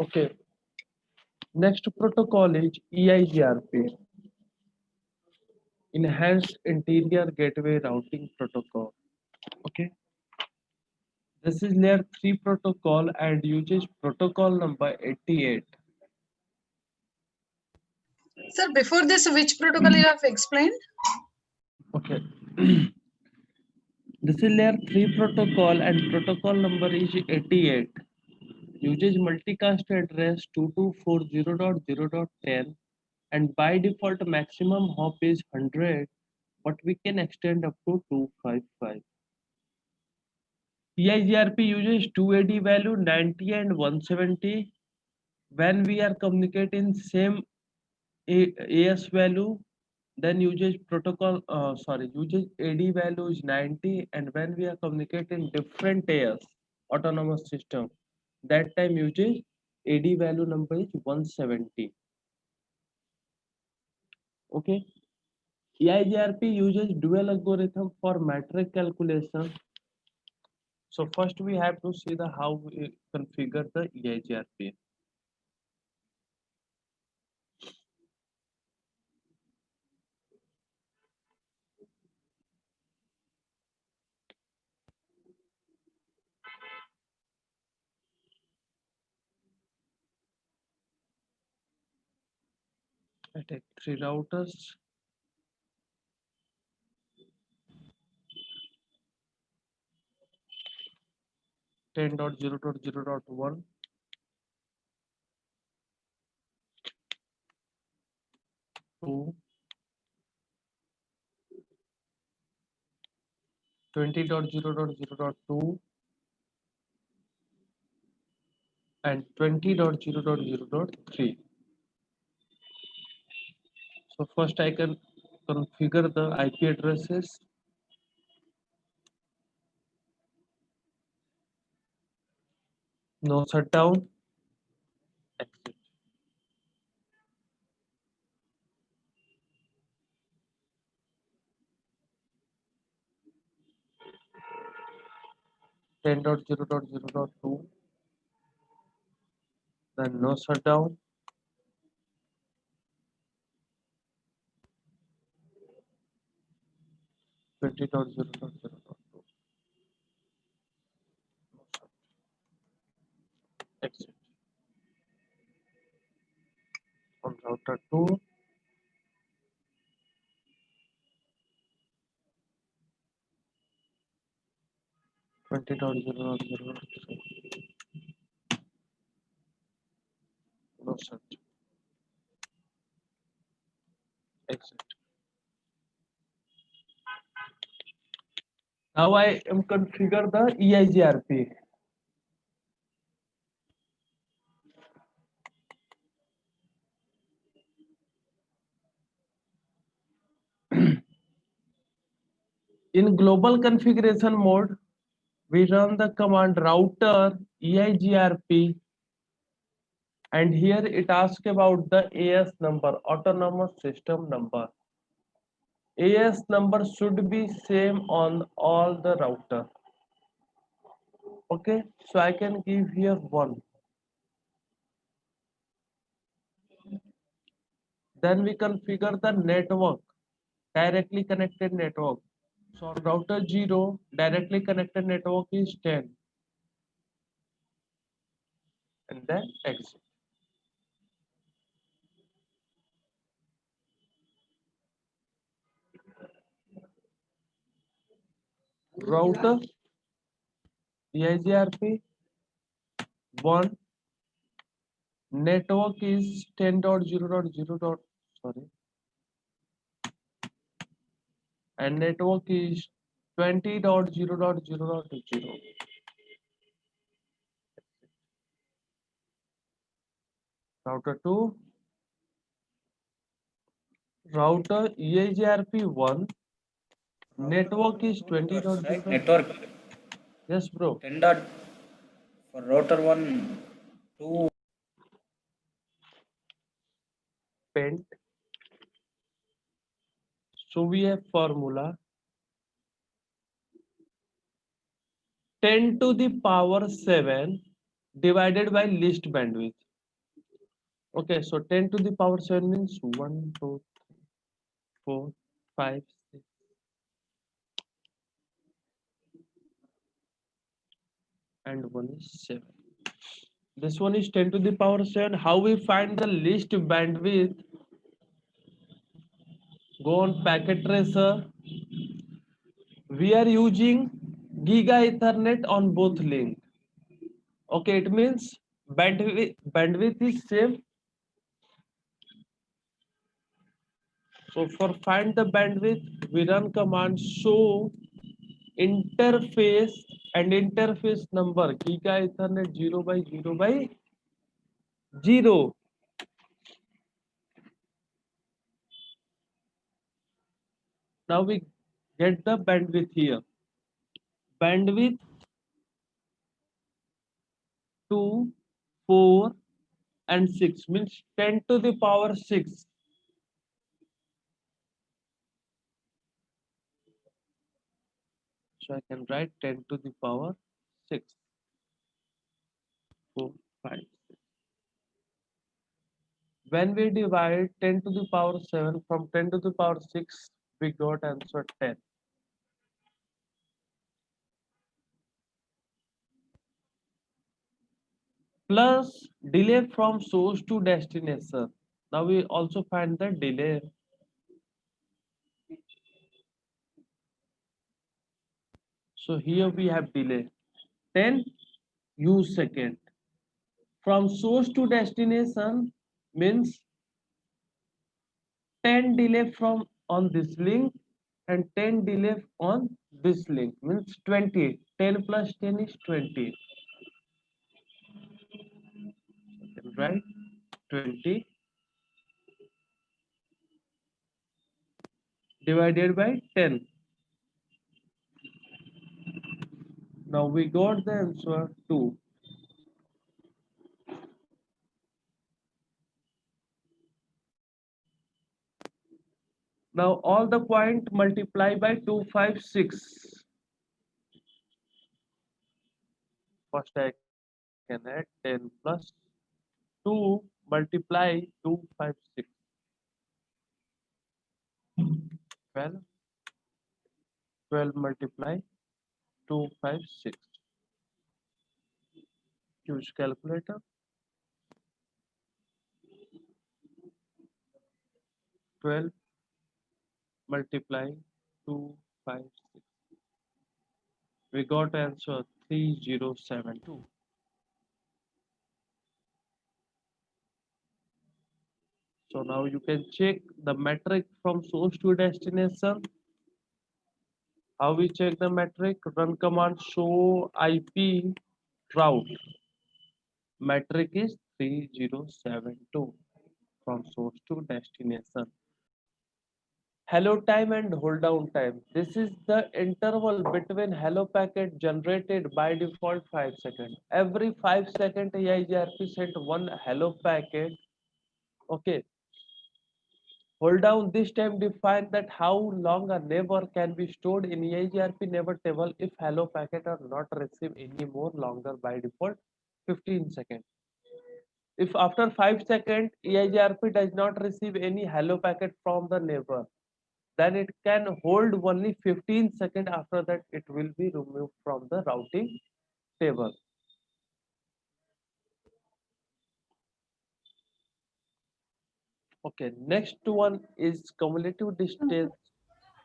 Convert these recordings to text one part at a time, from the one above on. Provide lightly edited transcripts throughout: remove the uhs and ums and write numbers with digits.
Okay. Next protocol is EIGRP, Enhanced Interior Gateway Routing Protocol. Okay. This is layer 3 protocol and uses protocol number 88. Sir, before this, which protocol you have explained? Okay. This is layer 3 protocol and protocol number is 88. Uses multicast address 2240.0.10 and by default maximum hop is 100, but we can extend up to 255. EIGRP uses 2AD value 90 and 170. When we are communicating same AS value, then uses uses AD value is 90, and when we are communicating different AS autonomous system, that time uses AD value number is 170. Okay. EIGRP uses dual algorithm for metric calculation. So first we have to see the how we configure the EIGRP. I take 3 routers. Ten dot zero dot zero dot one, 2, 20.0.0.2 and 20.0.0.3. So first I can configure the IP addresses. No shutdown. Exit. Ten dot zero dot zero dot two. Then no shutdown. Twenty dot zero dot zero dot two. Exit. On router 2. Twenty dot zero dot zero dot 3. No shut. Exit. Now I am configure the EIGRP. In global configuration mode, we run the command router EIGRP, and here it asks about the AS number, autonomous system number. AS number should be same on all the router. Okay, so I can give here 1. Then we configure the network, directly connected network. So on router 0, directly connected network is 10. And then exit. Router EIGRP 1, network is 10.0.0. Sorry, and network is 20.0.0.0. Router 2, router EIGRP 1, network is 20.0. Right, network Yes, bro. 10 dot for router 1, 2. Pent. So we have formula 10 to the power 7 divided by least bandwidth. Okay, so 10 to the power 7 means 1, 2, 3, 4, 5, 6, and 1 is 7. This one is 10 to the power 7. How we find the least bandwidth? Go on packet tracer. We are using Giga Ethernet on both link. Okay, it means bandwidth is same. So for find the bandwidth, we run command show interface and interface number Giga Ethernet 0 by 0 by 0. Now we get the bandwidth here. Bandwidth 2, 4 and 6 means 10 to the power 6. So I can write 10 to the power 6. 4, 5, 6. When we divide 10 to the power 7 from 10 to the power 6, we got answer 10. Plus delay from source to destination. Now we also find the delay. So here we have delay 10 u second. From source to destination means 10 delay from on this link and 10 delay on this link means 20. 10 plus 10 is 20. Right? 20 divided by 10. Now we got the answer 2. Now all the point multiply by 256. First I can add 10 plus 2 multiply 256. 12. 12 multiply 256. Use calculator. 12 multiply 256. We got answer 3072. So now you can check the metric from source to destination. How we check the metric? Run command show IP route. Metric is 3072 from source to destination. Hello time and hold down time. This is the interval between hello packet generated by default 5 seconds. Every 5 seconds EIGRP sent one hello packet. Okay. Hold down this time define that how long a neighbor can be stored in EIGRP neighbor table if hello packet are not received any more longer by default 15 seconds. If after 5 seconds EIGRP does not receive any hello packet from the neighbor, then it can hold only 15 seconds. After that it will be removed from the routing table. Okay, next one is cumulative distance.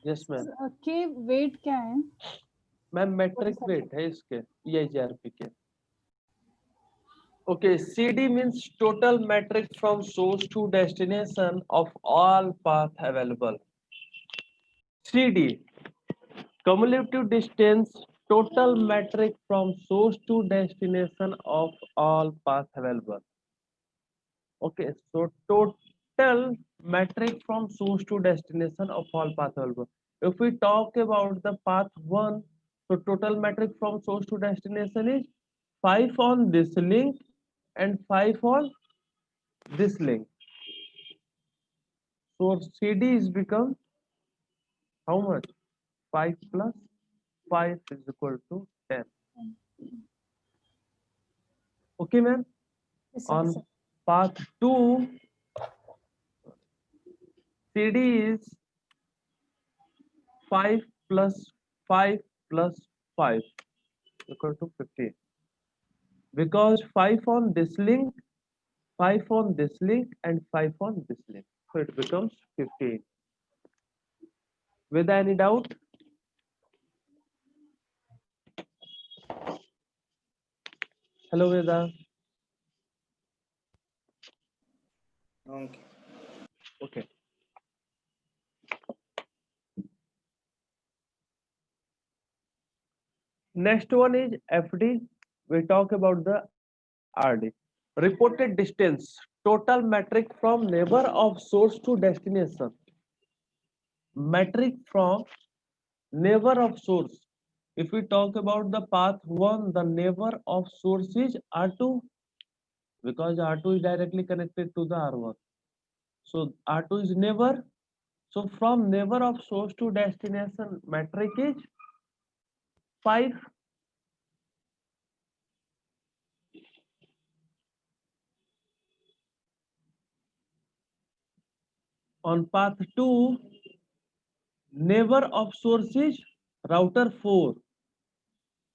Yes ma'am. के wait क्या है? Ma'am metric weight है इसके EIGRP के. Okay, CD means total metric from source to destination of all path available. CD, cumulative distance, total metric from source to destination of all path available. Okay, so total metric from source to destination of all path available. If we talk about the path 1, so total metric from source to destination is 5 on this link and 5 on this link. So CD is become how much? 5 plus 5 is equal to 10. Okay, man. Yes, On sir. path 2 CD is 5 plus 5 plus 5 equal to 15, because 5 on this link, 5 on this link, and 5 on this link, so it becomes 15. With any doubt? Hello, Veda. Okay. Okay. Next one is FD. We talk about the RD. Reported distance, total metric from neighbor of source to destination. Metric from neighbor of source. If we talk about the path 1, the neighbor of source is R2, because R2 is directly connected to the R1. So R2 is neighbor. So from neighbor of source to destination, metric is 5. On path 2, neighbor of source is router 4.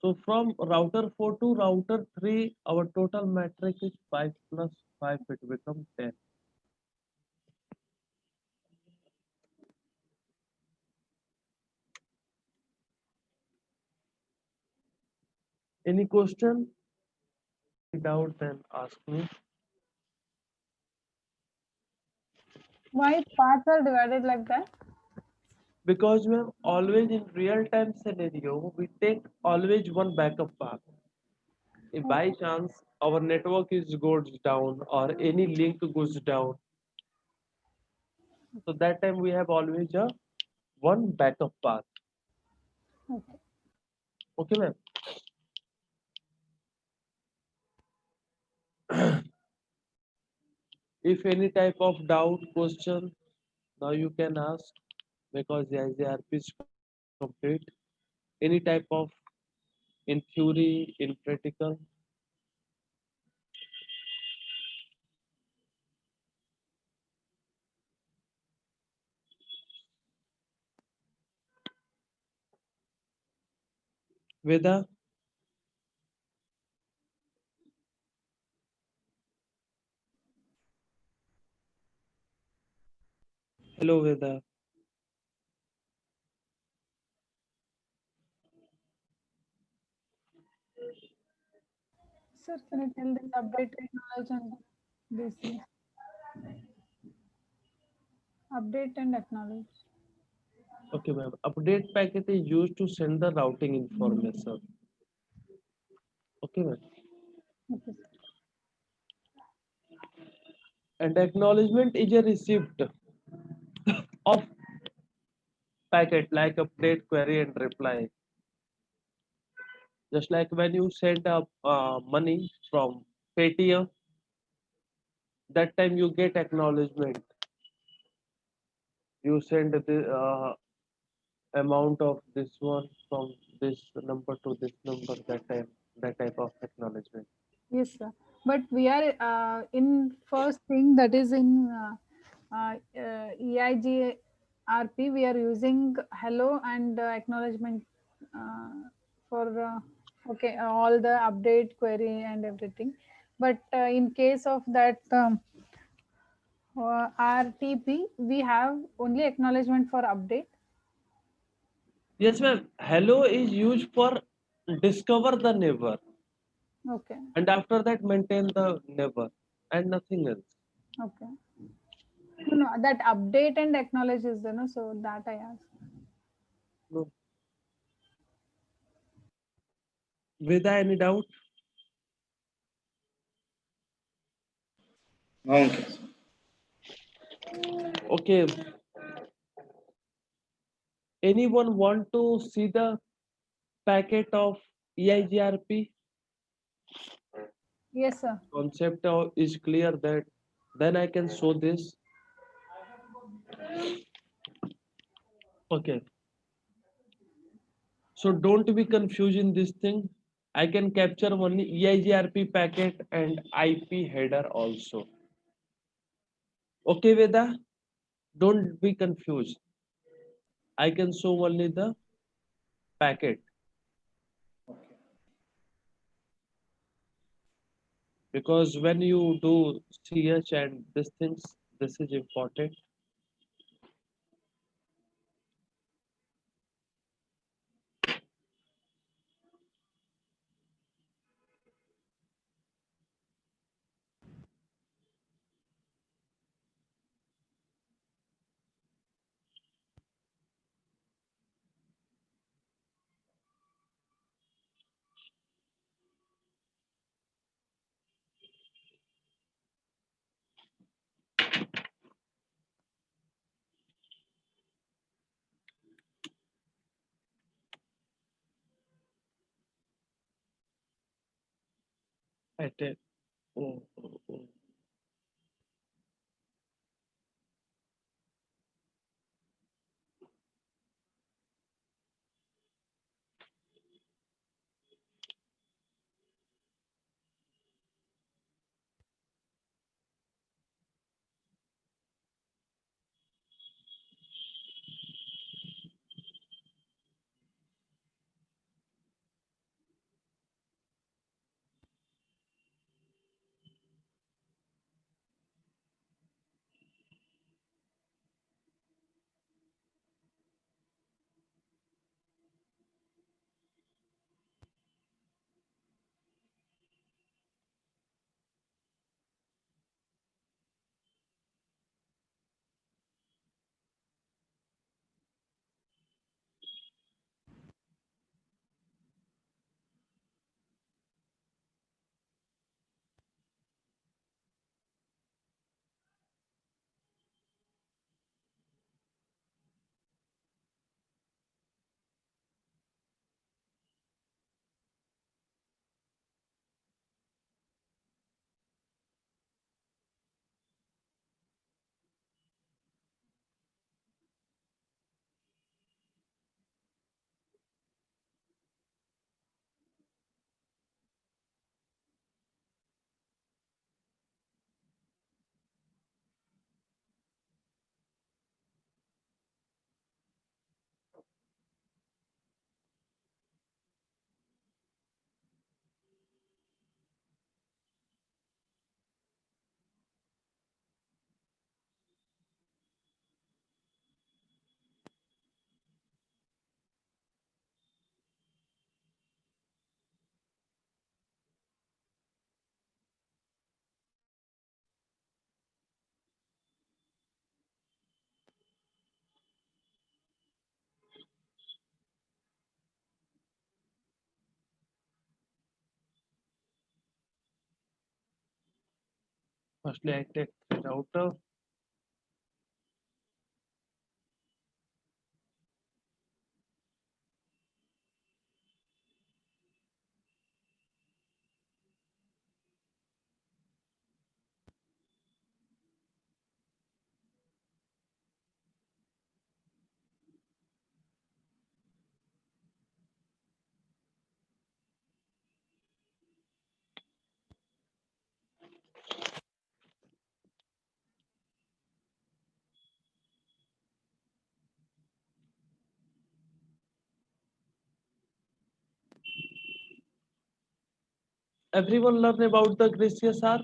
So from router 4 to router 3, our total metric is 5 plus 5, it becomes 10. Any question? Any doubt, then ask me. Why paths are divided like that? Because we have always in real time scenario, we take always one backup path. If by chance our network is goes down or any link goes down, so that time we have always a one backup path. Okay. Okay, ma'am. If any type of doubt, question, now you can ask, because the IJRP is complete. Any type of in theory, in practical. Veda, hello Veda. Sir, can you tell this update acknowledge and this update and acknowledge? Okay, ma'am. Update packet is used to send the routing information. Okay, ma'am. Okay, sir. And acknowledgement is a receipt of packet like update, query, and reply. Just like when you send up money from Paytm, that time you get acknowledgement. You send the amount of this one from this number to this number, that type of acknowledgement. Yes, sir. But we are in first thing, that is in EIGRP, we are using hello and acknowledgement for okay, all the update, query, and everything. But in case of that RTP, we have only acknowledgement for update. Yes, ma'am. Hello is used for discover the neighbor, Okay, and after that maintain the neighbor, and nothing else. okay. No, that update and acknowledge is there, no? So that I asked. No. Veda, any doubt? Okay. Okay. Anyone want to see the packet of EIGRP? Yes, sir. Concept is clear, that then I can show this. Okay. So don't be confused in this thing. I can capture only EIGRP packet and IP header also. Okay, Veda, don't be confused. I can show only the packet Okay. because when you do CH and these things, this is important. At it. Oh, oh, oh. Firstly, I take the router. Everyone learn about the Gracious R?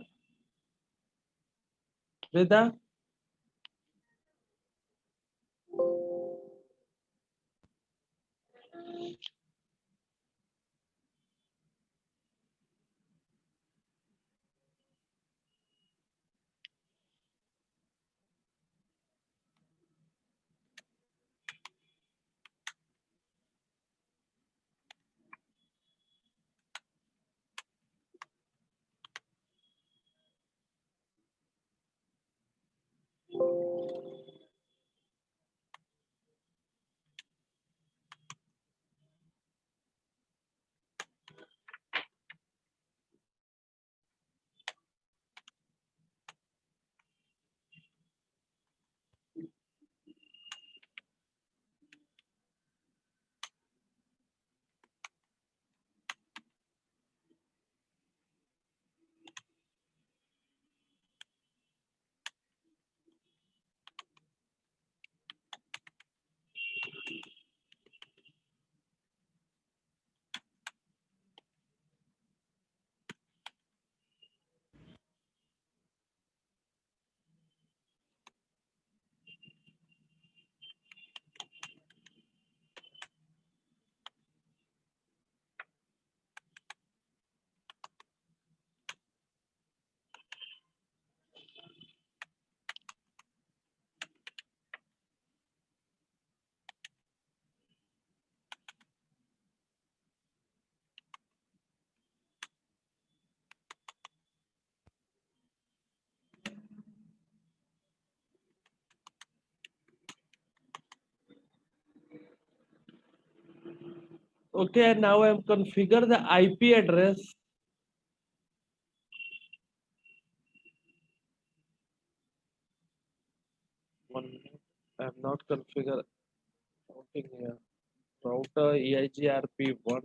Veda? Okay, and now I'm configure the IP address. One minute. I'm not configure routing here. Router EIGRP1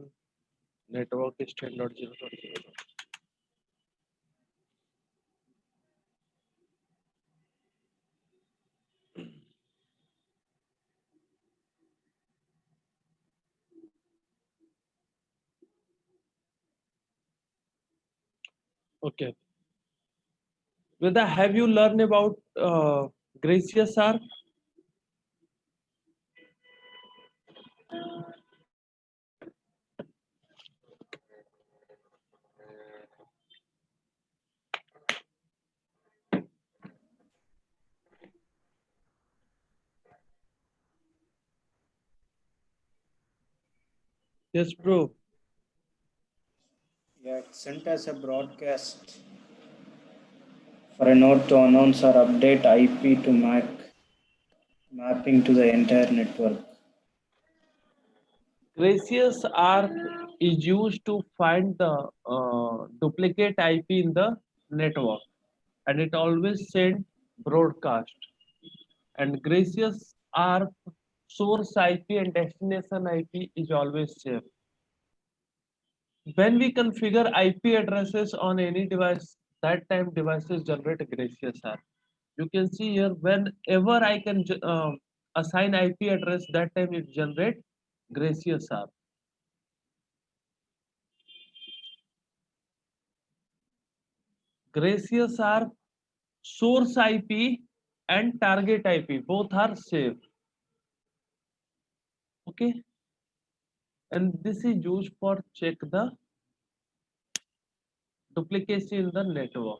network is 10.0.0. Okay. Veda, have you learned about Gracious ARP? Yes, bro. Yeah, it's sent as a broadcast for a node to announce or update IP to MAC mapping to the entire network. Gracious ARP is used to find the duplicate IP in the network, and it always send broadcast. And Gracious ARP source IP and destination IP is always same. When we configure IP addresses on any device, that time devices generate Gracious ARP. You can see here whenever I can assign IP address, that time it generate Gracious ARP. Gracious ARP source IP and target IP both are same. Okay, and this is used for check the duplicacy in the network.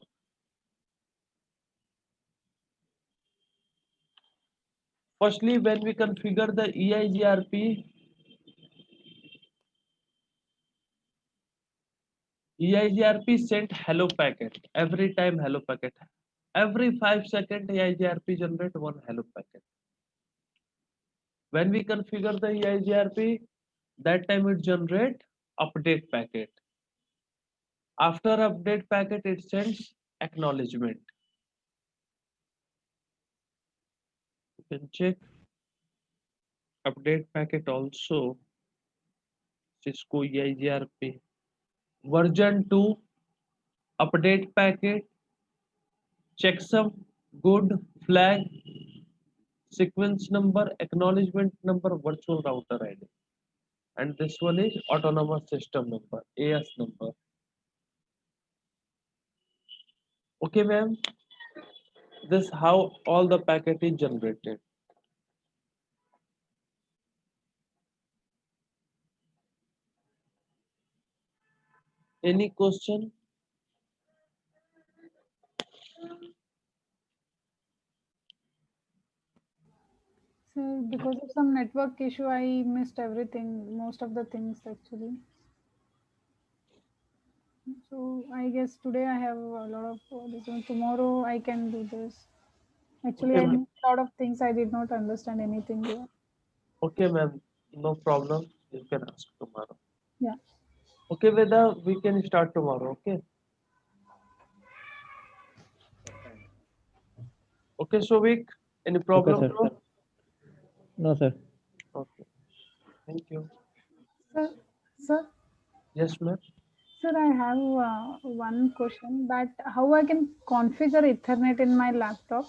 Firstly, when we configure the EIGRP, EIGRP sent hello packet every time hello packet. Every 5 seconds EIGRP generate one hello packet. When we configure the EIGRP, that time it generate update packet. After update packet, it sends acknowledgement. You can check update packet also. Cisco EIGRP version 2 update packet checksum good flag sequence number acknowledgement number virtual router ID, and this one is autonomous system number AS number. Okay, ma'am, this how all the packet is generated. Any question? So because of some network issue, I missed everything, most of the things actually. So I guess today I have a lot of this one. Tomorrow I can do this. Actually, Okay, I ma'am. missed a lot of things. I did not understand anything here. Okay, ma'am, no problem. You can ask tomorrow. Yeah. Okay, Veda, we can start tomorrow. Okay. Okay, Shovik, any problem? sir. Bro? No, sir. Okay. Thank you. Sir, Yes, ma'am. sir, I have one question that how I can configure Ethernet in my laptop.